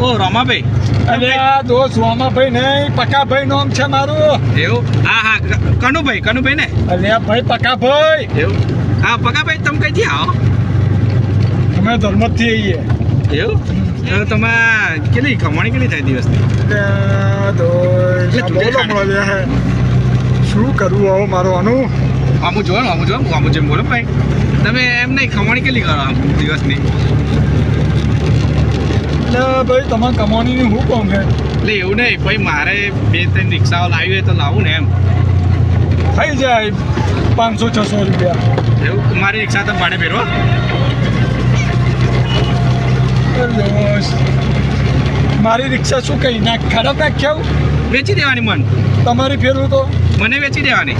ઓ રમાભાઈ. અરે આ દોસ્ત રમાભાઈ નહીં, પકાભાઈ નામ છે મારું. એવું? હા કનુભાઈ ને? અરે ભાઈ પકાભાઈ. એવું? હા પકાભાઈ, તમે કઈથી આવો? અમે ધર્મથી આવીએ. એવું? તમે કેટલી કમાણી કેટલી થાય દિવસની? શું કરવું હવે મારું આનું? આમું જો જેમ બોલો ભાઈ, તમે એમ નહીં કમાણી કેટલી કરો આમ દિવસની? એટલે ભાઈ તમારે કમાણીની શું કહું છે? એટલે એવું નહીં ભાઈ, મારે 2-3 રિક્ષાઓ લાવી હોય તો લાવું ને એમ. થઈ જાય 500-600 રૂપિયા. એવું? મારી રિક્ષા તમે ભાડે ફેરવો? મારી રિક્ષા શું કહી નાખ ખરાબ નાખ્યા? વેચી દેવાની મન. તમારી ફેરવું તો મને વેચી દેવાની.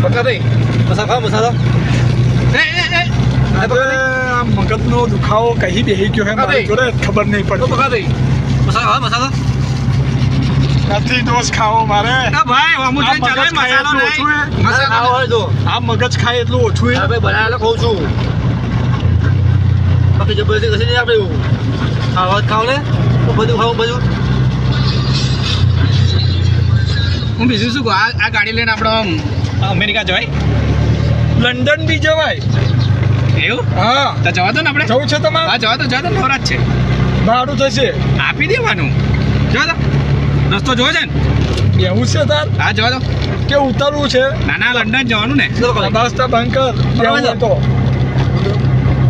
પકાભાઈ મસાલો આ મગજનો દુખાવો કહી બેસી ગયો હે મારી જોડે, ખબર નહીં પડતી. પકાભાઈ મસાલો નથી દોસ્ત ખાવો મારે. ભાઈ અમુક ચલાય મસાલો નહીં. મસાલો હોય તો આ મગજ ખાય એટલું ઓછું હે. ભાઈ બનાવેલો ખાઉં છું. બાકી જબરદસ્તી કશું નહીં આપણે એવું. ખાવા ખાવ ને તો બધું ખાવું બધું. હું બીજું શું કહું, આ ગાડી લઈને આપણે અમેરિકા જવાય? લંડન બી જવાય. એવું? હા તો જવા દો ને આપણે. જવું છે તમારે? હા જવા દો નવરાત છે. ભાડું થશે આપી દેવાનું. જવા દો, રસ્તો જોવો છે ને? એવું છે તાર? હા જવા દો. કે ઉતરવું છે? ના લંડન જવાનું ને. બાસ્તા બંકર જવું તો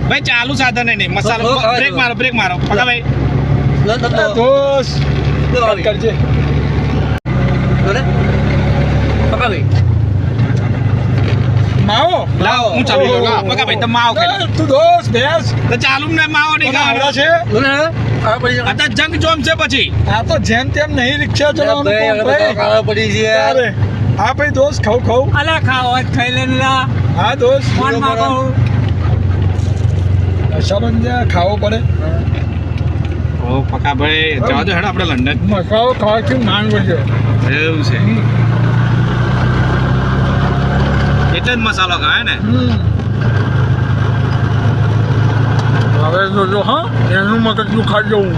ભાઈ ચાલુ સાધન નહીં, મસાલો. બ્રેક મારો પકા ભાઈ. દોસ્ત કરજે. પકાભાઈ માવો લાવો હું ચાલુ કરું. લાવો પકા ભાઈ, તમે માવો ખાઈ લો. તું દોસ્ત ભેંસ તો ચાલુ ને માવો નહીં આવડા ખાવા છે. અત્યારે જંગ જોમ છે પછી. આ તો જેમ તેમ નહીં રિક્ષા ચલાવવાનું ભાઈ. પડી છે. અરે હા ભાઈ દોસ્ત ખાવ અલા ખાઓ ખાઈ લેને લા હા દોસ્ત કોણ માગો શરંજા ખાવો પડે. ઓ પકા ભાઈ જવા દો હેડ આપણે લંડન. મસાલો ખાવાથી માંગ વધ્યો. એવું છે એટલે જ મસાલો ખાય ને. હવે જોજો હા, એનું મગજનું ખાઈ જવું.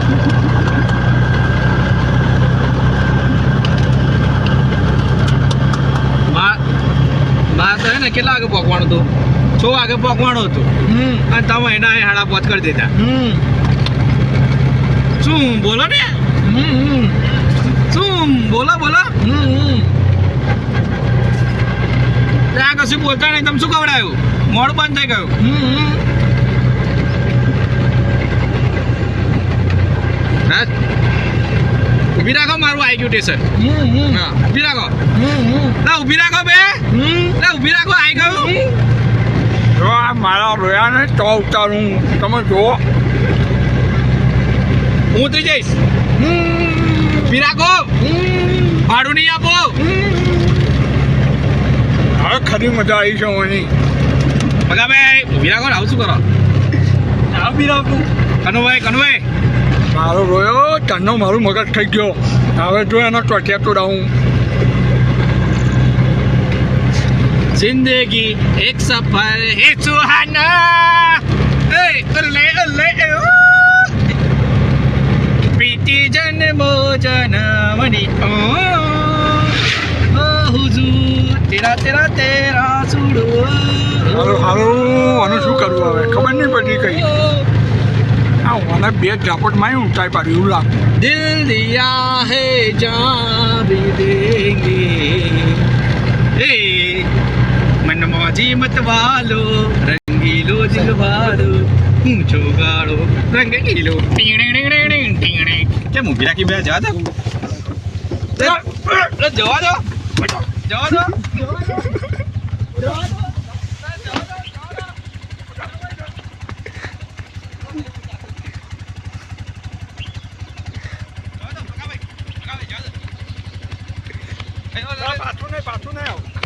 મારે તો હે ને કેટલા વાગે પહોંચવાનું હતું? 6 વાગે પહોંચવાનું હતું અને તમે એના 5:30 કરી દીધા. શું બોલો ને? શું બોલો ત્યાં કશું બોલતા નહીં. તમે શું ખવડાયું? મોડું બંધ થઈ ગયું. ઉભી રાખો, મારું આવી ગયું સ્ટેશન. હા ઉભી રાખો. ના ઉભી રાખો બે. ના ઉભી રાખો, આવી ગયું. જો આ મારા રોયા ને તો ઉતારું તમે જુઓ. હું ઉતરી જઈશ. ઉભી રાખો, ભાડું નહીં આપો. હવે ખરી મજા આવી છે ઓની. પગા ભાઈ ઉભી રાખો ને. આવું શું કરો? ઉભી રાખું કનુભાઈ મારો રોયો તનો મારું મગજ થઈ ગયો. હવે જો એનો ટોટિયા તોડાવું. जिंदगी एक सफर है सुहाना. प्रीति जन्मो जनमनी हुजूर तेरा सुडो. હારું આનું શું કરવું હવે ખબર નહીં પડી કઈ. મને 2 ઝાપટ માં ઊંચાઈ પાડી એવું લાગે. दिल दिया है जान भी देंगे. मन मौजी मत वालो रंगीलो दिलवालो ऊंचो गाड़ो रंगीलो. કેમ ઊભી રાખી બે જવા દો. જવા દો. પાછું નહીં